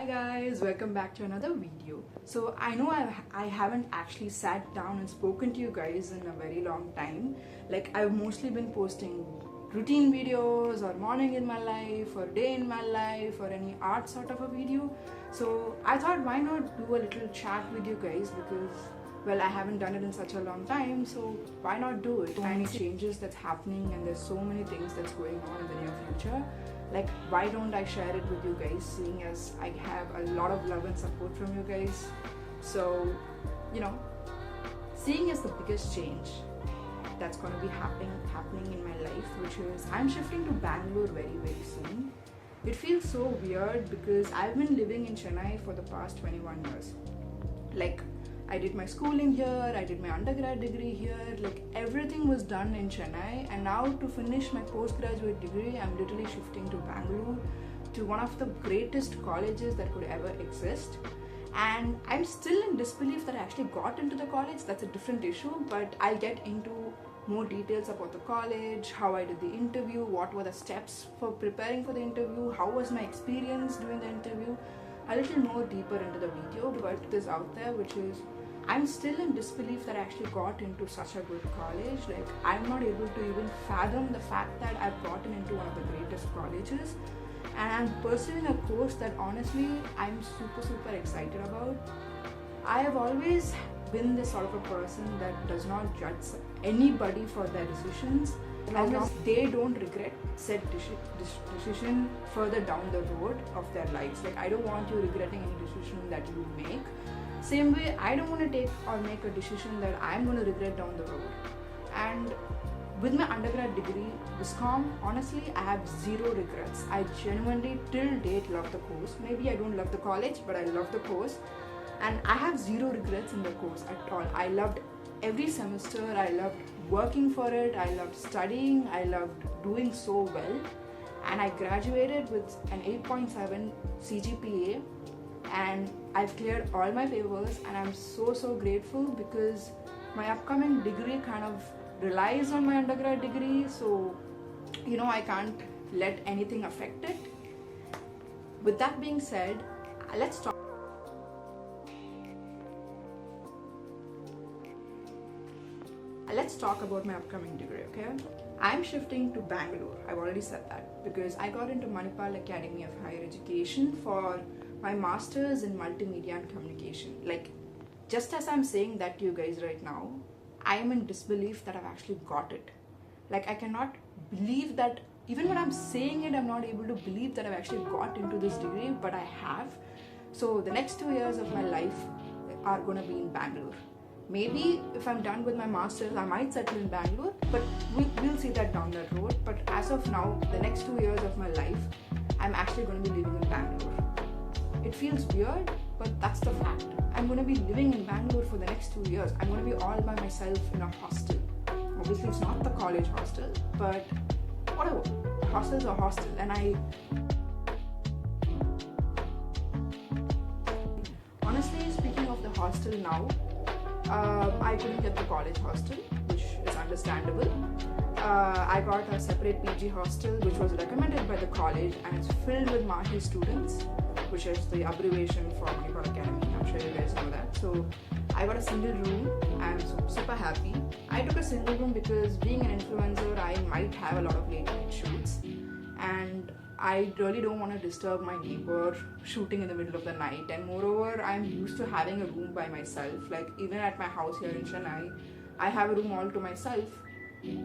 Hi guys, welcome back to another video. So I know I haven't actually sat down and spoken to you guys in a very long time. Like I've mostly been posting routine videos or morning in my life or day in my life or any art sort of a video. So I thought why not do a little chat with you guys because well I haven't done it in such a long time, so why not do it? Any changes that's happening and there's so many things that's going on in the near future. Like why don't I share it with you guys, seeing as I have a lot of love and support from you guys. So seeing as the biggest change that's going to be happening in my life, which is I'm shifting to Bangalore very soon. It feels so weird because I've been living in Chennai for the past 21 years. Like I did my schooling here, I did my undergrad degree here, like everything was done in Chennai, and now to finish my postgraduate degree, I'm literally shifting to Bangalore, to one of the greatest colleges that could ever exist. And I'm still in disbelief that I actually got into the college. That's a different issue, but I'll get into more details about the college, how I did the interview, what were the steps for preparing for the interview, how was my experience doing the interview, a little more deeper into the video. But this out there, which is I'm still in disbelief that I actually got into such a good college. Like I'm not able to even fathom the fact that I've gotten into one of the greatest colleges, and I'm pursuing a course that honestly I'm super excited about. I have always been this sort of a person that does not judge anybody for their decisions as long as they don't regret said decision further down the road of their lives. Like I don't want you regretting any decision that you make. Same way, I don't want to take or make a decision that I'm going to regret down the road. And with my undergrad degree, Viscom, honestly, I have zero regrets. I genuinely, till date, love the course. Maybe I don't love the college, but I love the course. And I have zero regrets in the course at all. I loved every semester. I loved working for it. I loved studying. I loved doing so well. And I graduated with an 8.7 CGPA. And I've cleared all my papers, and I'm so grateful because my upcoming degree kind of relies on my undergrad degree, so I can't let anything affect it. With that being said, let's talk about my upcoming degree, okay? I'm shifting to Bangalore. I've already said that because I got into Manipal Academy of Higher Education for my master's in multimedia and communication. Like, just as I'm saying that to you guys right now, I am in disbelief that I've actually got it. Like, I cannot believe that, even when I'm saying it, I'm not able to believe that I've actually got into this degree, but I have. So the next 2 years of my life are gonna be in Bangalore. Maybe if I'm done with my master's, I might settle in Bangalore, but we'll see that down the road. But as of now, the next 2 years of my life, I'm actually gonna be living in Bangalore. It feels weird, but that's the fact. I'm going to be living in Bangalore for the next 2 years. I'm going to be all by myself in a hostel. Obviously, it's not the college hostel, but whatever. Hostel's a hostel. And honestly, speaking of the hostel now, I couldn't get the college hostel, which is understandable. I got a separate PG hostel, which was recommended by the college, and it's filled with MAHE students, which is the abbreviation for Bengalore Academy. I'm sure you guys know that. So I got a single room. I'm super happy. I took a single room because being an influencer, I might have a lot of late night shoots, and I really don't want to disturb my neighbor shooting in the middle of the night. And moreover, I'm used to having a room by myself. Like even at my house here in Chennai, I have a room all to myself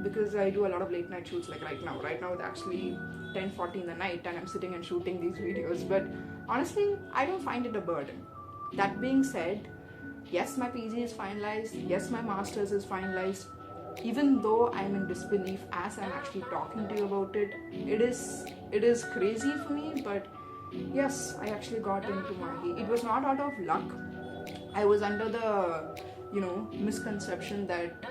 because I do a lot of late night shoots. Like right now it's actually 10:40 in the night and I'm sitting and shooting these videos. But honestly, I don't find it a burden. That being said, yes, my PG is finalized. Yes, my master's is finalized. Even though I'm in disbelief as I'm actually talking to you about it, it is crazy for me. But yes, I actually got into MAHE. It was not out of luck. I was under the misconception that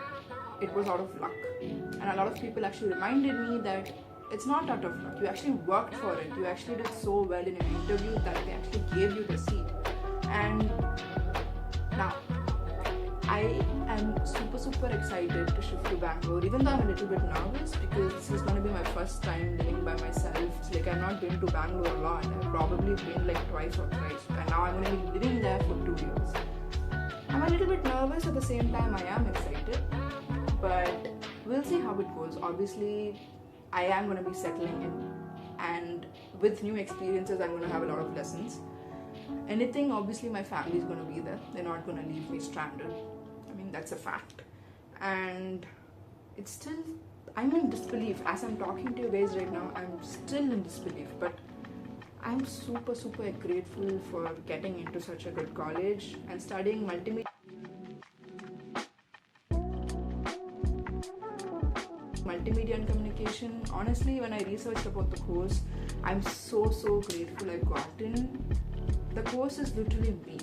it was out of luck, and a lot of people actually reminded me that it's not out of luck. You actually worked for it. You actually did so well in an interview that they actually gave you the seat. And now I am super super excited to shift to Bangalore, even though I'm a little bit nervous because this is going to be my first time living by myself. It's like I've not been to Bangalore a lot. I've probably been like twice or thrice, and now I'm going to be living there for 2 years. I'm a little bit nervous, at the same time I am excited, but we'll see how it goes. Obviously, I am going to be settling in, and with new experiences, I'm going to have a lot of lessons. Anything, obviously, my family is going to be there. They're not going to leave me stranded. I mean, that's a fact. And it's still, I'm in disbelief. As I'm talking to you guys right now, I'm still in disbelief. But I'm super, super grateful for getting into such a good college and studying multimedia and communication. Honestly, when I researched about the course, I'm so grateful I got in. The course is literally me,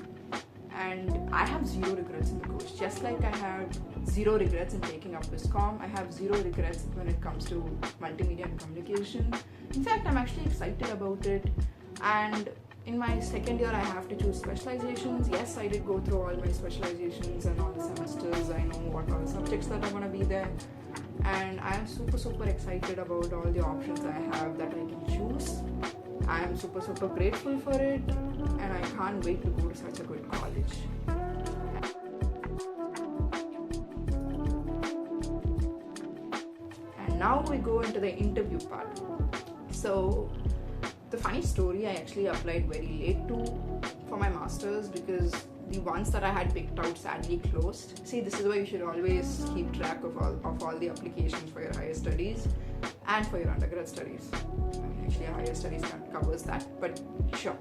and I have zero regrets in the course. Just like I had zero regrets in taking up Viscom, I have zero regrets when it comes to multimedia and communication. In fact, I'm actually excited about it. And in my second year, I have to choose specializations. Yes, I did go through all my specializations and all the semesters. I know what all the subjects that are going to be there, and I am super excited about all the options I have that I can choose. I am super grateful for it, and I can't wait to go to such a good college. And now we go into the interview part. So the funny story, I actually applied very late for my masters because the ones that I had picked out sadly closed. See, this is why you should always keep track of all the applications for your higher studies and for your undergrad studies. Actually, higher studies covers that, but sure,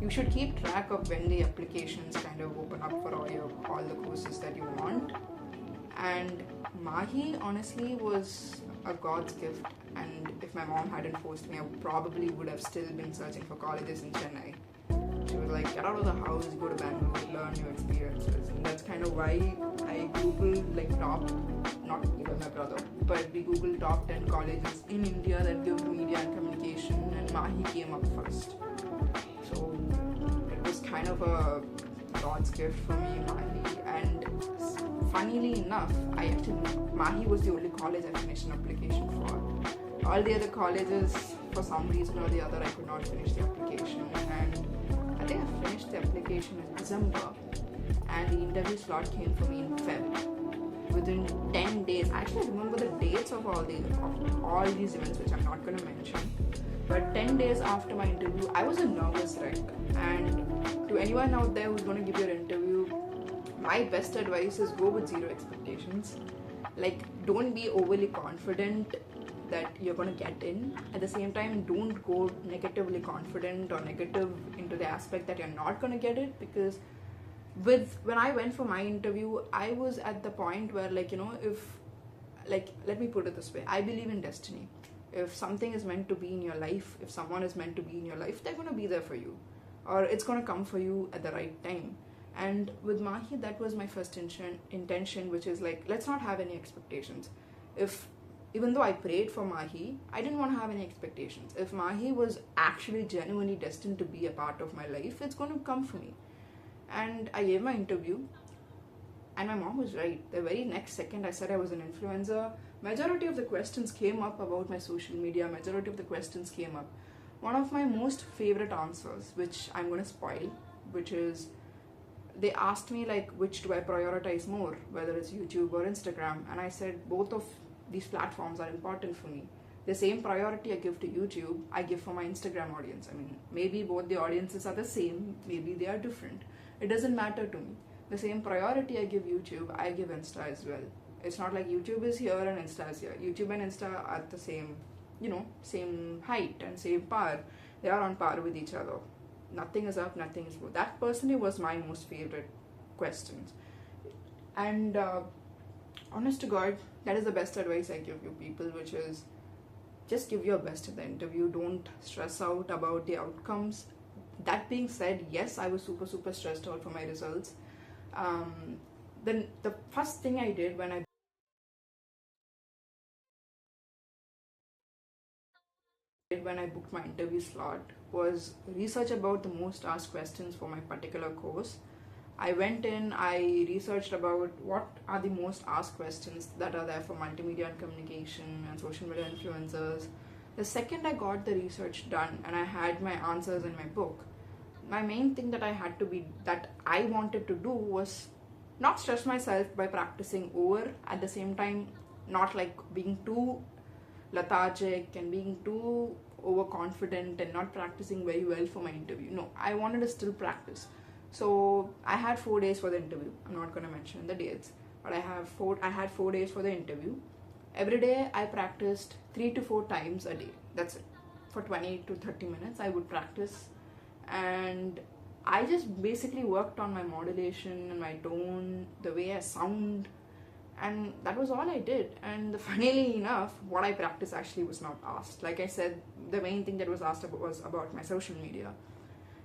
you should keep track of when the applications kind of open up for all the courses that you want. And MAHE honestly was a God's gift, and if my mom hadn't forced me, I probably would have still been searching for colleges in Chennai. She was like, get out of the house, go to Bangalore, learn new experiences. And that's kind of why I googled like not even my brother, but we googled top 10 colleges in India that give media and communication, and MAHE came up first. So it was kind of a God's gift for me, MAHE. And funnily enough, MAHE was the only college I finished an application for. All the other colleges, for some reason or the other, I could not finish the application. And I think I finished the application in December, and the interview slot came for me in Feb. Within 10 days, I actually remember the dates of all these events, which I'm not going to mention. But 10 days after my interview, I was a nervous wreck. And to anyone out there who's going to give your interview, my best advice is go with zero expectations. Like, don't be overly confident that you're going to get in. At the same time, don't go negatively confident or negative into the aspect that you're not going to get it, because when I went for my interview, I was at the point where let me put it this way, I believe in destiny. If something is meant to be in your life, if someone is meant to be in your life, they're going to be there for you, or it's going to come for you at the right time. And with MAHE, that was my first intention, which is like, let's not have any expectations. Even though I prayed for MAHE, I didn't want to have any expectations. If MAHE was actually genuinely destined to be a part of my life, it's going to come for me. And I gave my interview, and my mom was right. The very next second I said I was an influencer, majority of the questions came up about my social media, majority of the questions came up. One of my most favorite answers, which I'm going to spoil, which is, they asked me like, which do I prioritize more, whether it's YouTube or Instagram? And I said, both of these platforms are important for me. The same priority I give to YouTube, I give for my Instagram audience. I mean, maybe both the audiences are the same, maybe they are different. It doesn't matter to me. The same priority I give YouTube, I give Insta as well. It's not like YouTube is here and Insta is here. YouTube and Insta are at the same, same height and same power. They are on par with each other. Nothing is up, nothing is low. That personally was my most favorite questions. And honest to God, that is the best advice I give you people, which is just give your best in the interview. Don't stress out about the outcomes. That being said, yes, I was super stressed out for my results. Then the first thing I did when I booked my interview slot was research about the most asked questions for my particular course. I went in, I researched about what are the most asked questions that are there for multimedia and communication and social media influencers. The second I got the research done and I had my answers in my book, my main thing that I wanted to do was not stress myself by practicing over, at the same time not like being too lethargic and being too overconfident and not practicing very well for my interview. No, I wanted to still practice. So I had 4 days for the interview. I'm not going to mention the dates, but I had 4 days for the interview. Every day I practiced 3 to 4 times a day. That's it. For 20 to 30 minutes I would practice, and I just basically worked on my modulation and my tone, the way I sound, and that was all I did. And funnily enough, what I practiced actually was not asked. Like I said, the main thing that was asked about was about my social media,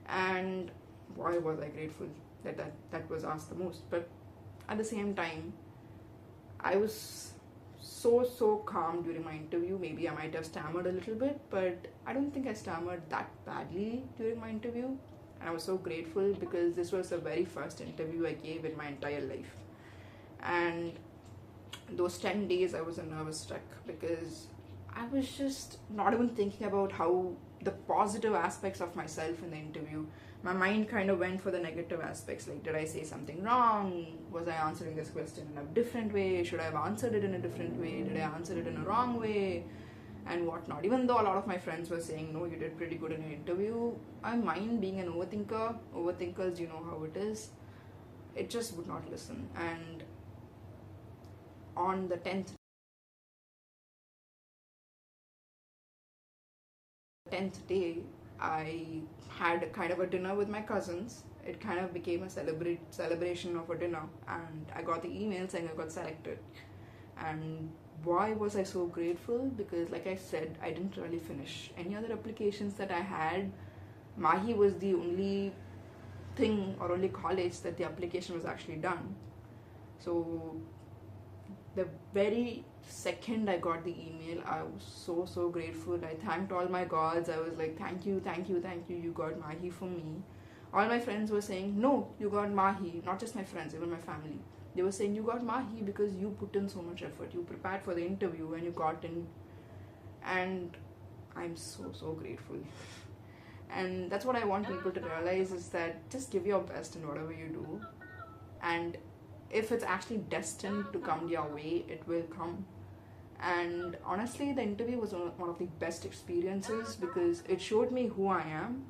and boy was I grateful that was asked the most. But at the same time, I was so calm during my interview. Maybe I might have stammered a little bit, but I don't think I stammered that badly during my interview. And I was so grateful because this was the very first interview I gave in my entire life. And those 10 days I was a nervous wreck because I was just not even thinking about how the positive aspects of myself in the interview. My mind kind of went for the negative aspects, like, did I say something wrong? Was I answering this question in a different way? Should I have answered it in a different way? Did I answer it in a wrong way? And whatnot. Even though a lot of my friends were saying, no, you did pretty good in your interview, my mind, being an overthinkers, you know how it is, it just would not listen. And on the 10th day, I had a kind of a dinner with my cousins. It kind of became a celebration of a dinner, and I got the email saying I got selected. And why was I so grateful? Because like I said, I didn't really finish any other applications that I had. MAHE was the only thing or only college that the application was actually done. So the very second I got the email, I was so grateful. I thanked all my gods. I was like, thank you, you got MAHE for me. All my friends were saying, no, you got MAHE. Not just my friends, even my family. They were saying, you got MAHE because you put in so much effort. You prepared for the interview and you got in. And I'm so grateful. And that's what I want people to realize, is that just give your best in whatever you do. And if it's actually destined to come your way, it will come. And honestly, the interview was one of the best experiences because it showed me who I am.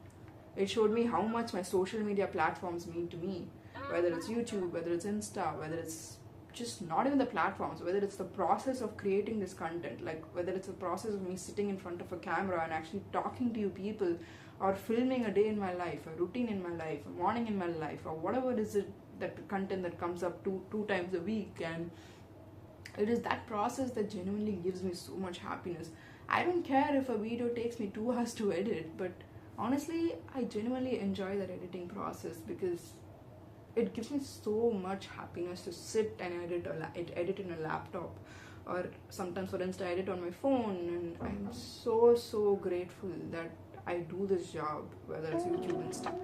It showed me how much my social media platforms mean to me. Whether it's YouTube, whether it's Insta, whether it's just not even the platforms, whether it's the process of creating this content, like whether it's the process of me sitting in front of a camera and actually talking to you people, or filming a day in my life, a routine in my life, a morning in my life, or whatever it is, that content that comes up two times a week. And it is that process that genuinely gives me so much happiness. I don't care if a video takes me 2 hours to edit, but honestly, I genuinely enjoy that editing process because it gives me so much happiness to sit and edit in a laptop, or sometimes, for instance, I edit on my phone. And I'm so grateful that I do this job, whether it's YouTube and stuff.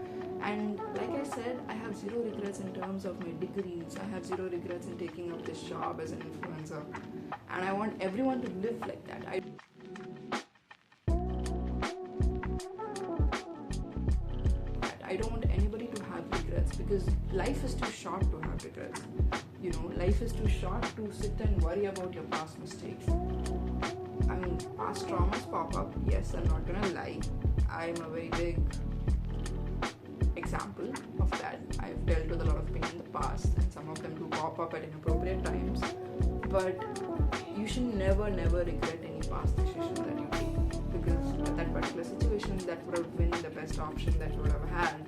And like I said, I have zero regrets in terms of my degrees. I have zero regrets in taking up this job as an influencer. And I want everyone to live like that. I don't want anybody to have regrets, because life is too short to have regrets. You know, life is too short to sit and worry about your past mistakes. I mean, past traumas pop up. Yes, I'm not gonna lie. I'm a very big example of that. I've dealt with a lot of pain in the past, and some of them do pop up at inappropriate times. But you should never regret any past decision that you take, because at that particular situation, that would have been the best option that you would have had.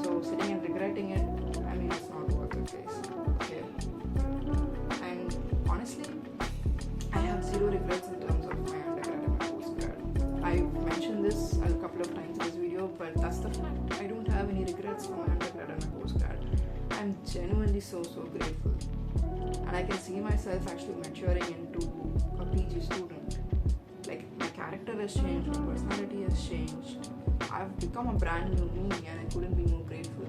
So sitting and regretting it, I mean, it's not worth it, guys. Okay. And honestly, I have zero regrets in terms of my undergrad and my postgrad. I've mentioned this a couple of times in this video, but that's the fact. I don't have any regrets for my undergrad and my postgrad. I'm genuinely so grateful. And I can see myself actually maturing into a PG student. Like, my character has changed, my personality has changed. I've become a brand new me, and I couldn't be more grateful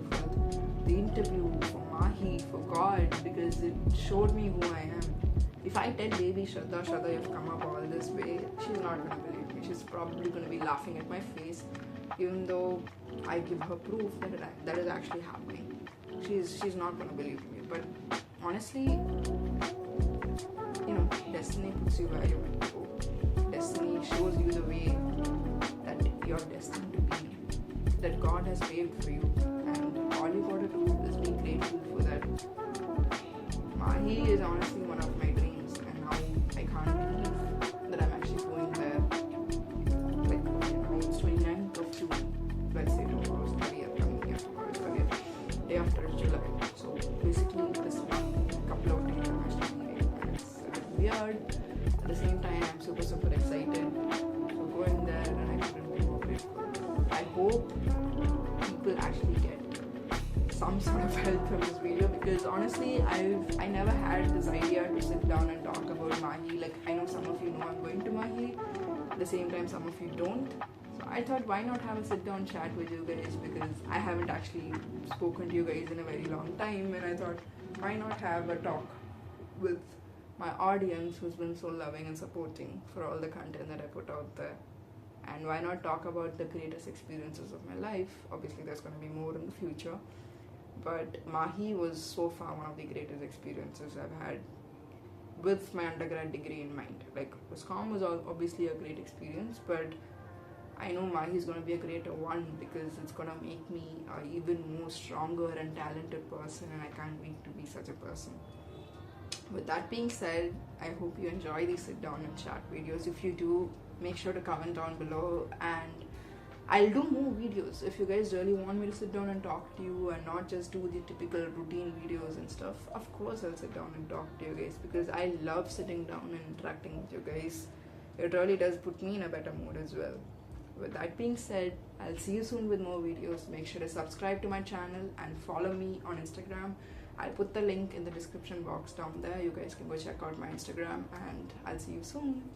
for the interview, for MAHE, for God, because it showed me who I am. If I tell baby Shraddha, you've come up all this way, she's not going to believe me. She's probably going to be laughing at my face, even though I give her proof that is actually happening. She's not going to believe me. But honestly, destiny puts you where you're meant to go. Destiny shows you the way that you're destined to be, that God has paved for you, and all you gotta do is be grateful for that. MAHE is honestly one of my dreams, and now I can't believe that I'm actually going there. Like, now it's 29th of June, let's say tomorrow's 30th, coming here tomorrow's 30th, day after is July. So basically, this will be a couple of days I'm actually leaving, and it's a bit weird. At the same time, I'm super excited. So going there, and I couldn't be more grateful. I hope people actually get some sort of help from this video, because honestly I never had this idea to sit down and talk about MAHE. Like, I know some of you know I'm going to MAHE, at the same time some of you don't. So I thought, why not have a sit down chat with you guys, because I haven't actually spoken to you guys in a very long time, and I thought, why not have a talk with my audience who's been so loving and supporting for all the content that I put out there. And why not talk about the greatest experiences of my life? Obviously there's going to be more in the future, but MAHE was so far one of the greatest experiences I've had with my undergrad degree in mind. Like, Wiscom was obviously a great experience, but I know MAHE is going to be a greater one, because it's going to make me an even more stronger and talented person, and I can't wait to be such a person. With that being said, I hope you enjoy these sit down and chat videos. If you do, make sure to comment down below, and I'll do more videos. If you guys really want me to sit down and talk to you and not just do the typical routine videos and stuff, of course I'll sit down and talk to you guys, because I love sitting down and interacting with you guys. It really does put me in a better mood as well. With that being said, I'll see you soon with more videos. Make sure to subscribe to my channel and follow me on Instagram. I'll put the link in the description box down there. You guys can go check out my Instagram, and I'll see you soon.